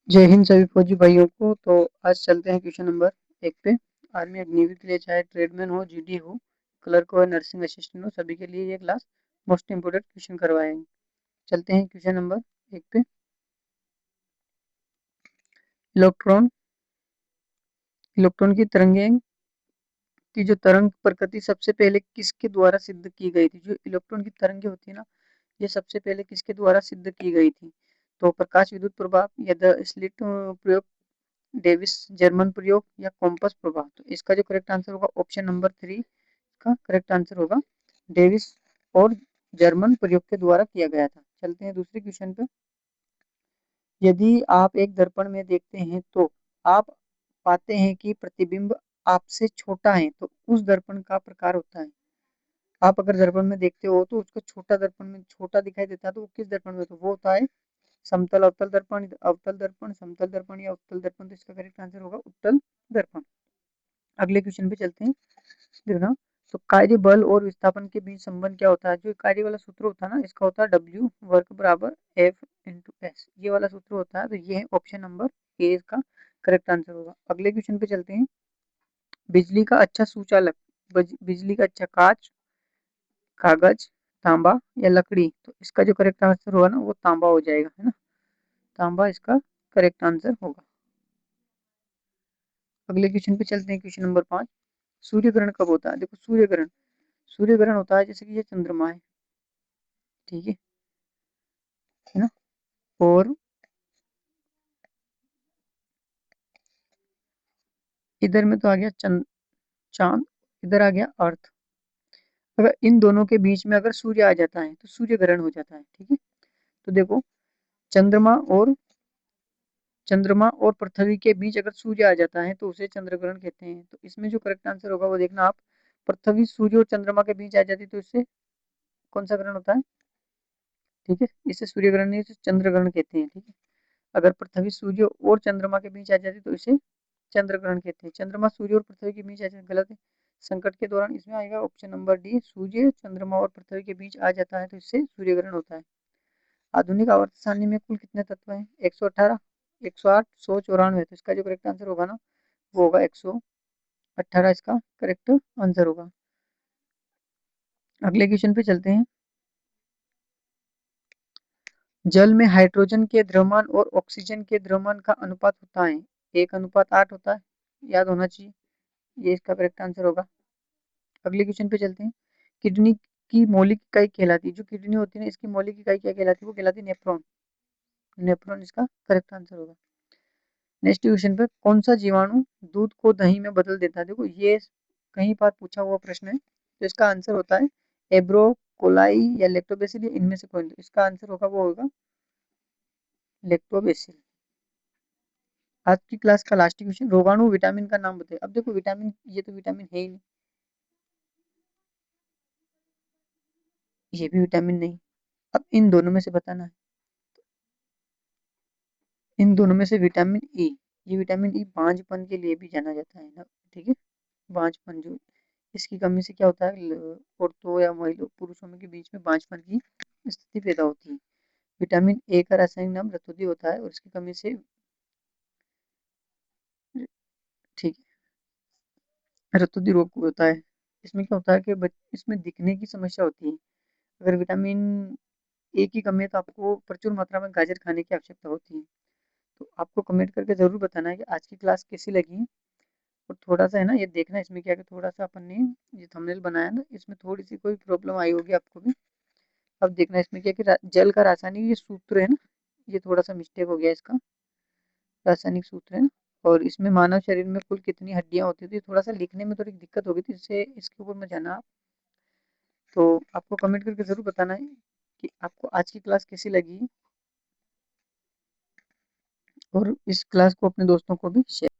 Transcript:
जय हिंद सभी फौजी भाइयों को। तो आज चलते हैं क्वेश्चन नंबर 1 पे। आर्मी अग्निवीर के लिए चाहे ट्रेडमैन हो, जीडी हो, क्लर्क हो, नर्सिंग असिस्टेंट हो, सभी के लिए ये क्लास मोस्ट इंपोर्टेंट क्वेश्चन करवाएंगे। चलते हैं क्वेश्चन नंबर 1 पे। इलेक्ट्रॉन इलेक्ट्रॉन की तरंगें की जो तरंग प्रकृति सबसे पहले किसके द्वारा सिद्ध की गई थी? जो इलेक्ट्रॉन की तरंगें होती है ना, ये सबसे पहले किसके द्वारा सिद्ध की गई थी? तो प्रकाश विद्युत प्रभाव या द स्लिट प्रयोग, डेविस जर्मन प्रयोग या कॉम्पस प्रभाव। तो इसका जो करेक्ट आंसर होगा ऑप्शन नंबर 3 का करेक्ट आंसर होगा डेविस और जर्मन प्रयोग के द्वारा किया गया था। चलते हैं दूसरे क्वेश्चन पे। यदि आप एक दर्पण में देखते हैं तो आप पाते हैं कि प्रतिबिंब आपसे छोटा है, तो उस दर्पण का प्रकार होता है। आप अगर दर्पण में देखते हो तो उसको छोटा दर्पण में छोटा दिखाई देता है, तो वो किस दर्पण में? तो वो होता है समतल अवतल दर्पण, अवतल दर्पण, समतल दर्पण या उत्तल दर्पण। तो इसका करेक्ट आंसर होगा उत्तल दर्पण। अगले क्वेश्चन पे चलते हैं। देखना, तो कार्य बल और विस्थापन के बीच संबंध क्या होता है? जो कार्य वाला सूत्र होता है ना, इसका होता है W वर्ग बराबर F इंटू एस, ये वाला सूत्र होता है। तो ये है ऑप्शन नंबर ए, इसका करेक्ट आंसर होगा। अगले क्वेश्चन पे चलते हैं। बिजली का अच्छा सुचालक, बिजली का अच्छा कांच, कागज, तांबा या लकड़ी। तो इसका जो करेक्ट आंसर होगा ना, वो तांबा हो जाएगा, है ना। तांबा इसका करेक्ट आंसर होगा। अगले क्वेश्चन पे चलते हैं, क्वेश्चन नंबर 5। सूर्य ग्रहण कब होता है? देखो, सूर्य ग्रहण होता है जैसे कि ये चंद्रमा है, ठीक है ना। और इधर में तो आ गया चांद, इधर आ गया अर्थ। अगर इन दोनों के बीच में अगर सूर्य आ जाता है तो सूर्य ग्रहण हो जाता है, ठीक है। तो देखो, चंद्रमा और चंद्रमा और पृथ्वी के बीच अगर सूर्य आ जाता है तो उसे चंद्र ग्रहण कहते हैं। तो इसमें जो करेक्ट आंसर होगा वो देखना आप। पृथ्वी सूर्य और चंद्रमा के बीच आ जाती तो इससे कौन सा ग्रहण होता है? ठीक है, इसे सूर्य ग्रहण नहीं, इसे चंद्र ग्रहण कहते हैं, ठीक है। अगर पृथ्वी सूर्य और चंद्रमा के बीच आ जाती तो इसे चंद्र ग्रहण कहते हैं। चंद्रमा सूर्य और पृथ्वी के बीच आ जाए गलत है। संकट के दौरान इसमें आएगा ऑप्शन नंबर डी, सूर्य चंद्रमा और पृथ्वी के बीच आ जाता है तो इससे सूर्य ग्रहण होता है। आधुनिक आवर्त सारणी में कुल कितने तत्व हैं? 118, 108, 194। तो इसका जो करेक्ट आंसर होगा ना, वो होगा 118, इसका करेक्ट आंसर होगा। अगले क्वेश्चन पे चलते हैं। जल में हाइड्रोजन के द्रव्यमान और ऑक्सीजन के द्रव्यमान का अनुपात होता है 1:8 होता है, याद होना चाहिए। ये इसका करेक्ट आंसर होगा। अगले क्वेश्चन पे चलते हैं। किडनी की मौलिक इकाई कहलाती है, जो किडनी होती है ना, इसकी मौलिक इकाई क्या कहलाती है? वो कहलाती है नेफ्रॉन। नेफ्रॉन इसका करेक्ट आंसर होगा। नेक्स्ट क्वेश्चन पे, कौन सा जीवाणु दूध को दही में बदल देता है? देखो, ये कहीं बार पूछा हुआ प्रश्न है। तो इसका आंसर होता है एब्रो कोलाई या लेक्टोबेसिल, इनमें से कोई नहीं। तो इसका आंसर होगा वो होगा लेक्टोबेसिल। आज की क्लास का लास्ट क्वेश्चन, रोगाणु विटामिन का नाम बताइए। अब देखो, विटामिन, ये तो विटामिन है ही नहीं, ये भी विटामिन नहीं। अब इन दोनों में से बताना है। इन दोनों में से विटामिन ई, ये विटामिन ई बांझपन के लिए भी जाना जाता है ना, ठीक है। बांझपन, जो इसकी कमी से क्या होता है, औरतों या महिला पुरुषों में के बीच में बांझपन की स्थिति पैदा होती है। विटामिन ए का रासायनिक नाम रतौंधी होता है और इसकी कमी से, ठीक है, रतौंधी रोग होता है। इसमें क्या होता है कि इसमें दिखने की समस्या होती है। अगर विटामिन ए की कमी है तो आपको प्रचुर मात्रा में गाजर खाने की आवश्यकता होती है। तो आपको कमेंट करके जरूर बताना है कि आज की क्लास कैसी लगी। और थोड़ा सा है ना, ये देखना इसमें क्या, कि थोड़ा सा अपन ने ये थंबनेल बनाया ना, इसमें थोड़ी सी कोई प्रॉब्लम आई होगी आपको भी। अब देखना इसमें क्या, कि जल का रासायनिक ये सूत्र है ना, ये थोड़ा सा मिस्टेक हो गया इसका, रासायनिक सूत्र है ना। और इसमें मानव शरीर में कुल कितनी हड्डियां होती थी, थोड़ा सा लिखने में थोड़ी दिक्कत हो गई थी, इससे इसके ऊपर में जाना आप। तो आपको कमेंट करके जरूर बताना है कि आपको आज की क्लास कैसी लगी, और इस क्लास को अपने दोस्तों को भी शेयर